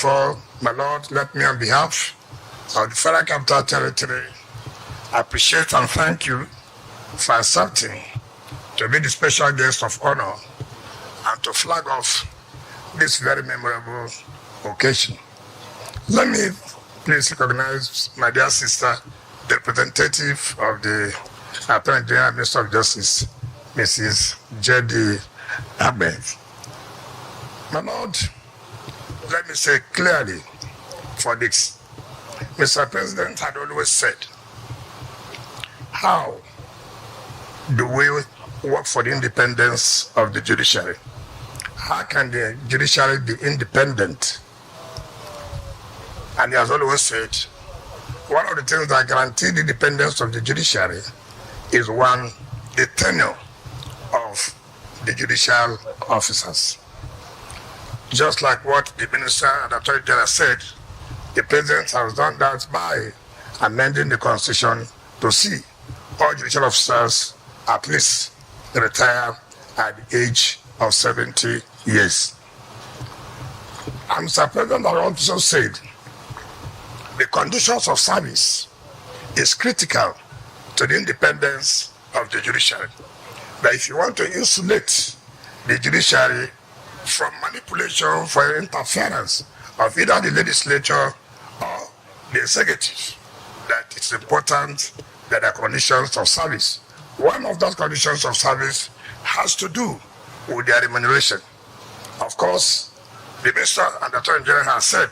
of all, my Lord, let me on behalf of the Federal Capital Territory appreciate and thank you for accepting to be the special guest of honor and to flag off this very memorable occasion. Let me please recognize my dear sister, the representative of the Attorney General Minister of Justice, Mrs. J.D. Ahmed. My Lord, let me say clearly for this. Mr. President had always said, how do we work for the independence of the judiciary? How can the judiciary be independent? And he has always said, one of the things that guarantee the independence of the judiciary is one, the tenure of the judicial officers. Just like what the Minister and Attorney General said, the President has done that by amending the Constitution to see all judicial officers at least retire at the age of 70 years. And Mr. President also said the conditions of service is critical to the independence of the judiciary. That if you want to insulate the judiciary from manipulation for interference of either the legislature or the executive, that it's important that there are conditions of service. One of those conditions of service has to do with their remuneration. Of course, the Minister and the Attorney General has said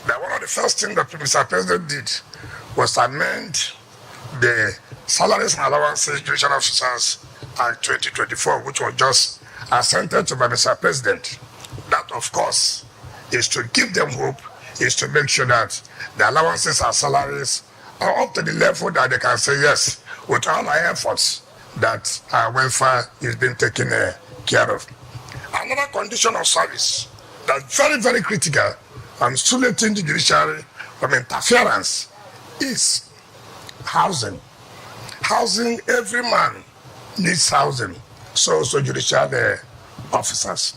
that one of the first things that Mr. President did was amend the salaries and allowances of judicial officers in 2024, which was just assented to by Mr. President. That, of course, is to give them hope, is to make sure that the allowances and salaries are up to the level that they can say, yes, with all our efforts, that our welfare is being taken care of. Another condition of service that's very, very critical and insulating the judiciary from interference is housing. Housing, every man needs housing, so judicial officers.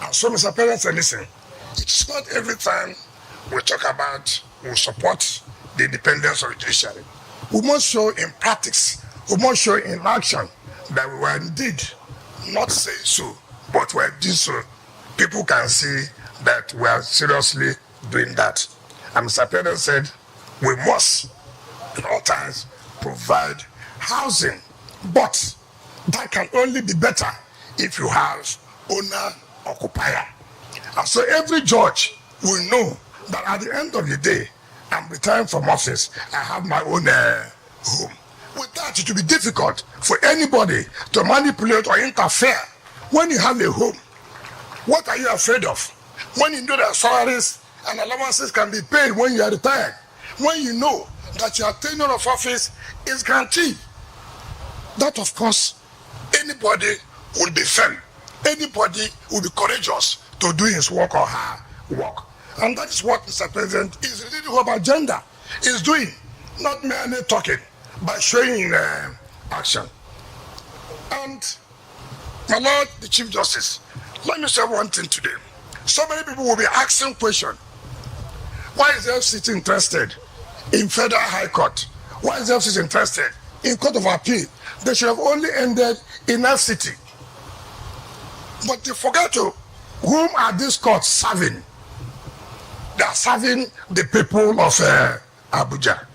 And so, Mr. President said, listen, it's not every time we talk about, we support the independence of the judiciary. We must show in practice, we must show in action that we were indeed not saying so, but we are doing so. People can see that we are seriously doing that. And Mr. President said, we must, at all times, provide housing, but that can only be better if you have owner-occupier. And so every judge will know that at the end of the day, I'm retiring from office, I have my own home. With that, it will be difficult for anybody to manipulate or interfere. When you have a home, what are you afraid of? When you know that salaries and allowances can be paid when you are retired, when you know that your tenure of office is guaranteed, that of course, anybody will be firm. Anybody will be courageous to do his work or her work. And that is what Mr. President is leading our agenda is doing, not merely talking, but showing action. And my Lord, the Chief Justice, let me say one thing today. So many people will be asking questions. Why is the FCT interested in Federal High Court? Why is the FCT interested in Court of Appeal? They should have only ended in FCT. But they forgot to, whom are these courts serving? They are serving the people of Abuja.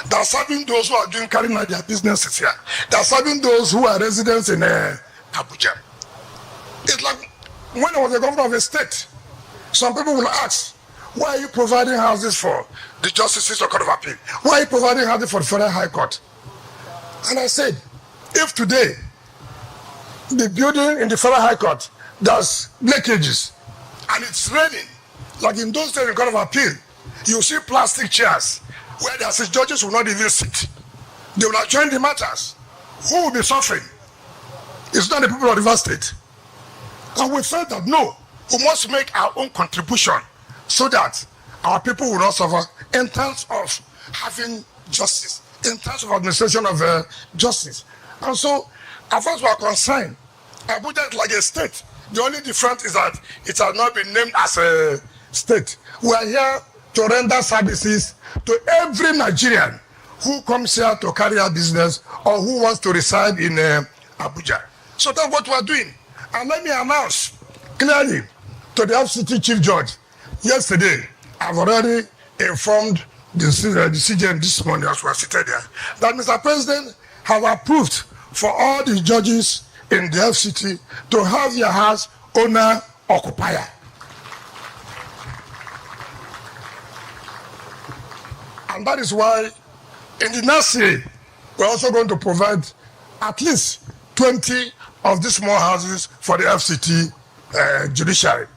They are serving those who are carrying out their businesses here. They are serving those who are residents in Abuja. It's like when I was the governor of a state, some people will ask, why are you providing houses for the justices of Court of Appeal? Why are you providing houses for the Federal High Court? And I said, if today the building in the Federal High Court does leakages and it's raining, like in those days in Court of Appeal, you see plastic chairs where the assistant judges will not even sit. They will adjourn the matters. Who will be suffering? It's not the people of the Rivers State. And we felt that no, we must make our own contribution so that our people will not suffer in terms of having justice, in terms of administration of justice. And so, as far as we are concerned, Abuja is like a state. The only difference is that it has not been named as a state. We are here to render services to every Nigerian who comes here to carry out business or who wants to reside in Abuja. So that's what we are doing. And let me announce clearly to the FCT Chief Judge, yesterday, I've already informed the CJN this morning as we are seated there, that Mr. President has approved for all the judges in the FCT to have their house owner occupier. And that is why in the next year, we're also going to provide at least 20 of these small houses for the FCT judiciary.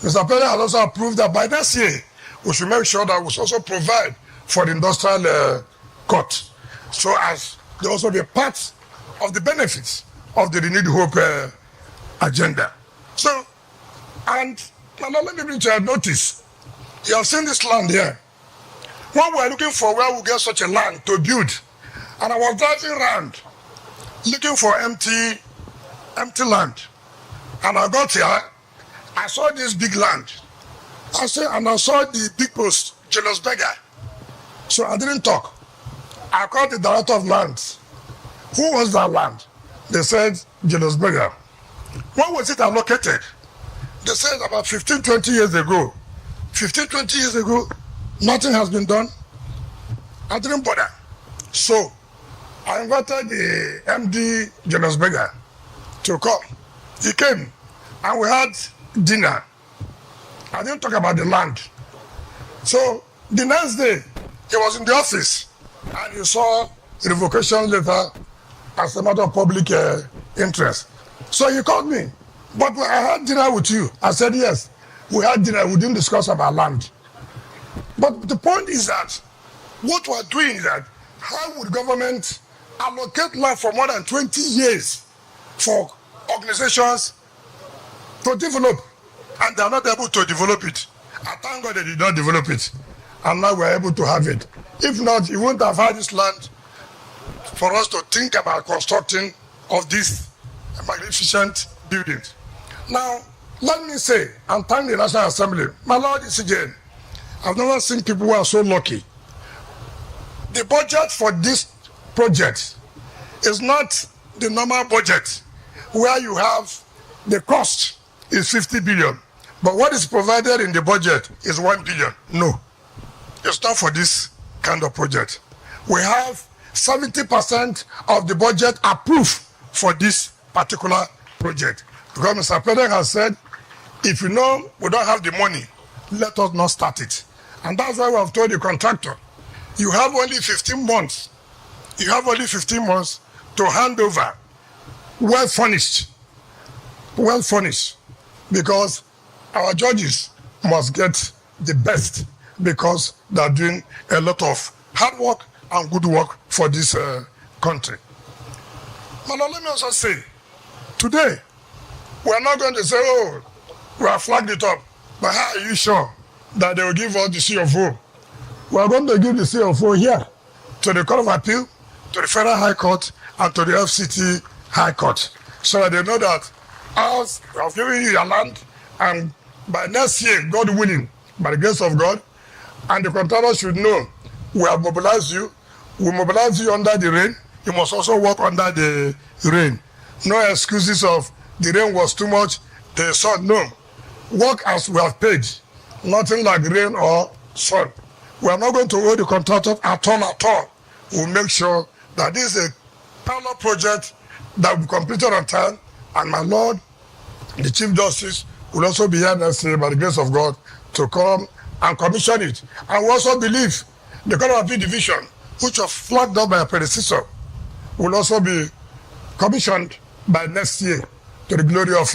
Mr. President has also approved that by next year, we should make sure that we also provide for the industrial court, so as they also be part of the benefits of the renewed hope agenda. So, and now let me bring to your notice, you have seen this land here. When we are looking for where we get such a land to build, and I was driving around looking for empty land, and I got here, I saw this big land. I saw the big post, Julius Berger. So I didn't talk. I called the director of lands. Who was that land? They said Julius Berger. When was it allocated? They said about 15, 20 years ago. 15, 20 years ago, nothing has been done. I didn't bother. So I invited the MD Julius Berger to come. He came and we had dinner. I didn't talk about the land. So the next day, he was in the office and he saw the revocation letter as a matter of public interest. So he called me. But I had dinner with you. I said, yes, we had dinner. We didn't discuss about land. But the point is that what we're doing is that how would government allocate land for more than 20 years for organizations to develop, and they're not able to develop it? I thank God they did not develop it, and now we're able to have it. If not, you wouldn't have had this land for us to think about constructing of these magnificent buildings. Now, let me say, and thank the National Assembly, my Lord CJN, I've never seen people who are so lucky. The budget for this project is not the normal budget where you have the cost is 50 billion, but what is provided in the budget is 1 billion. No, it's not for this kind of project. We have 70% of the budget approved for this particular project. Because Mr. President has said, if you know we don't have the money, let us not start it. And that's why we have told the contractor, you have only 15 months. You have only 15 months to hand over well furnished, because our judges must get the best, because they're doing a lot of hard work and good work for this country. But now let me also say, today, we are not going to say, oh, we have flagged it up, but how are you sure that they will give us the CFO? We are going to give the CFO here to the Court of Appeal, to the Federal High Court, and to the FCT High Court, so that they know that us, we have given you your land, and by next year, God willing, by the grace of God, and the contractor should know we have mobilized you. We mobilize you under the rain. You must also work under the rain. No excuses of the rain was too much, the sun. No. Work as we have paid. Nothing like rain or sun. We are not going to owe the contractor at all. We'll make sure that this is a pilot project that will be completed on time, and my Lord, the Chief Justice, will also be here next year by the grace of God to come and commission it. And we also believe the Court of Appeal Division, which was flagged up by a predecessor, will also be commissioned by next year to the glory of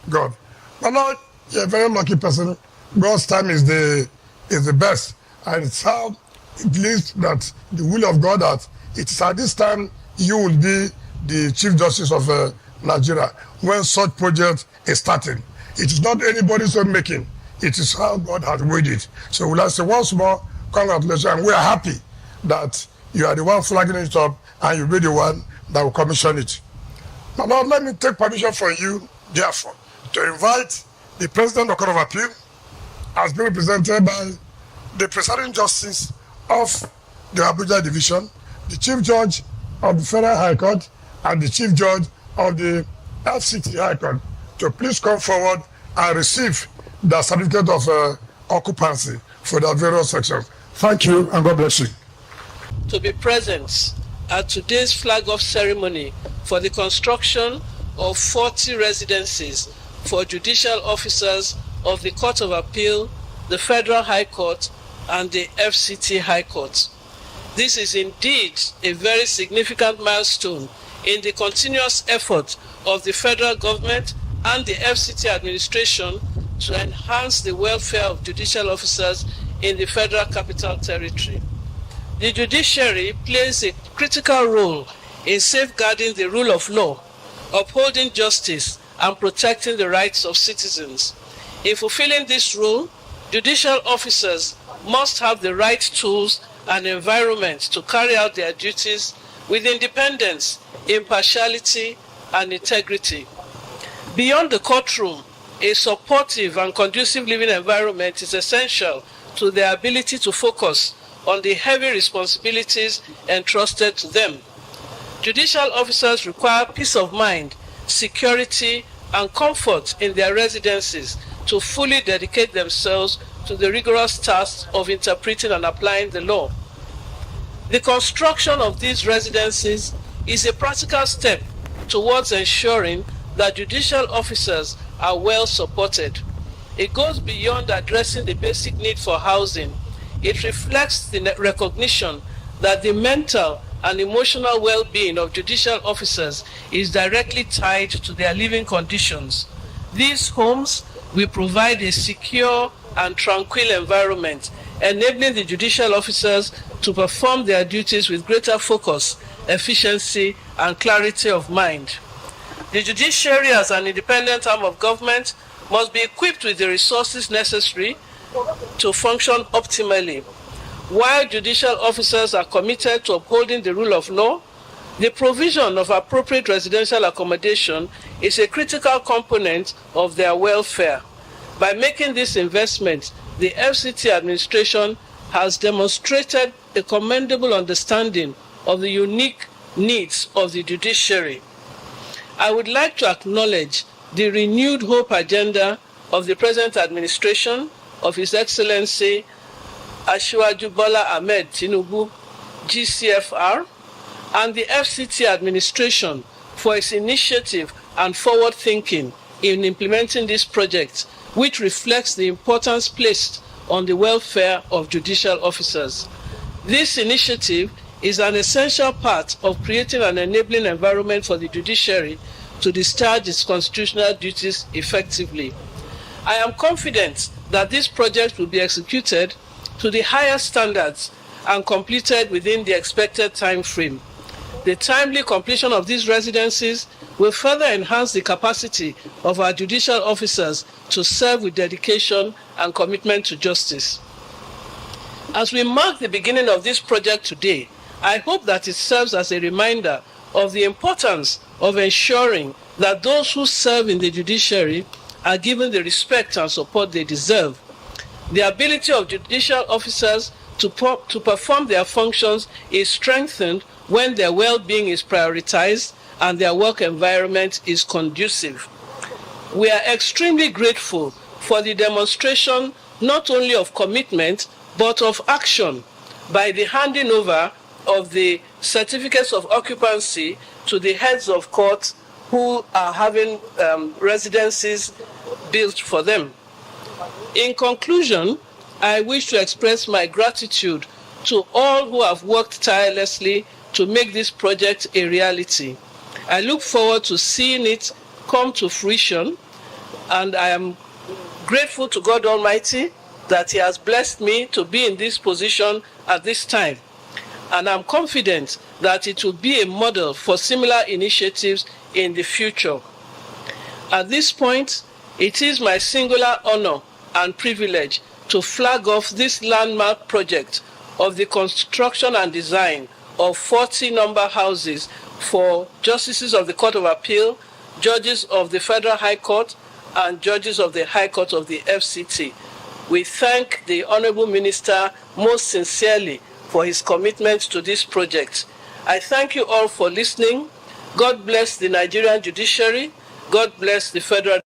God. My Lord, you're a very lucky person. God's time is the best. And it's how it believes that the will of God, that it is at this time you will be the Chief Justice of Nigeria when such project is starting. It is not anybody's own making. It is how God has made it. So we'll say once more, congratulations, and we are happy that you are the one flagging it up and you'll be the one that will commission it. Now, Lord, let me take permission from you, therefore, to invite the President of the Court of Appeal, has been represented by the presiding justice of the Abuja Division, the Chief Judge of the Federal High Court, and the Chief Judge of the FCT High Court to please come forward and receive the certificate of occupancy for the various sections. Thank you, and God bless you. To be present at today's flag-off ceremony for the construction of 40 residences for judicial officers of the Court of Appeal, the Federal High Court, and the FCT High Court. This is indeed a very significant milestone in the continuous effort of the federal government and the FCT administration to enhance the welfare of judicial officers in the Federal Capital Territory. The judiciary plays a critical role in safeguarding the rule of law, upholding justice, and protecting the rights of citizens. In fulfilling this role, judicial officers must have the right tools and environment to carry out their duties with independence, impartiality, and integrity. Beyond the courtroom, a supportive and conducive living environment is essential to their ability to focus on the heavy responsibilities entrusted to them. Judicial officers require peace of mind, security, and comfort in their residences to fully dedicate themselves to the rigorous task of interpreting and applying the law. The construction of these residences is a practical step towards ensuring that judicial officers are well supported. It goes beyond addressing the basic need for housing. It reflects the recognition that the mental and emotional well-being of judicial officers is directly tied to their living conditions. These homes will provide a secure and tranquil environment, enabling the judicial officers to perform their duties with greater focus, efficiency, and clarity of mind. The judiciary, as an independent arm of government, must be equipped with the resources necessary to function optimally. While judicial officers are committed to upholding the rule of law, the provision of appropriate residential accommodation is a critical component of their welfare. By making this investment, the FCT administration has demonstrated a commendable understanding of the unique needs of the judiciary. I would like to acknowledge the renewed hope agenda of the present administration of His Excellency Asiwaju Bola Ahmed Tinubu, GCFR, and the FCT administration for its initiative and forward thinking in implementing this project, which reflects the importance placed on the welfare of judicial officers. This initiative is an essential part of creating an enabling environment for the judiciary to discharge its constitutional duties effectively. I am confident that this project will be executed to the highest standards and completed within the expected time frame. The timely completion of these residencies will further enhance the capacity of our judicial officers to serve with dedication and commitment to justice. As we mark the beginning of this project today, I hope that it serves as a reminder of the importance of ensuring that those who serve in the judiciary are given the respect and support they deserve. The ability of judicial officers to perform their functions is strengthened when their well-being is prioritized and their work environment is conducive. We are extremely grateful for the demonstration not only of commitment but of action by the handing over of the certificates of occupancy to the heads of court who are having residences built for them. In conclusion, I wish to express my gratitude to all who have worked tirelessly to make this project a reality. I look forward to seeing it come to fruition, and I am grateful to God Almighty that He has blessed me to be in this position at this time. And I'm confident that it will be a model for similar initiatives in the future. At this point, it is my singular honor and privilege to flag off this landmark project of the construction and design of 40 number houses for justices of the Court of Appeal, judges of the Federal High Court, and judges of the High Court of the FCT. We thank the Honorable Minister most sincerely for his commitment to this project. I thank you all for listening. God bless the Nigerian judiciary. God bless the federal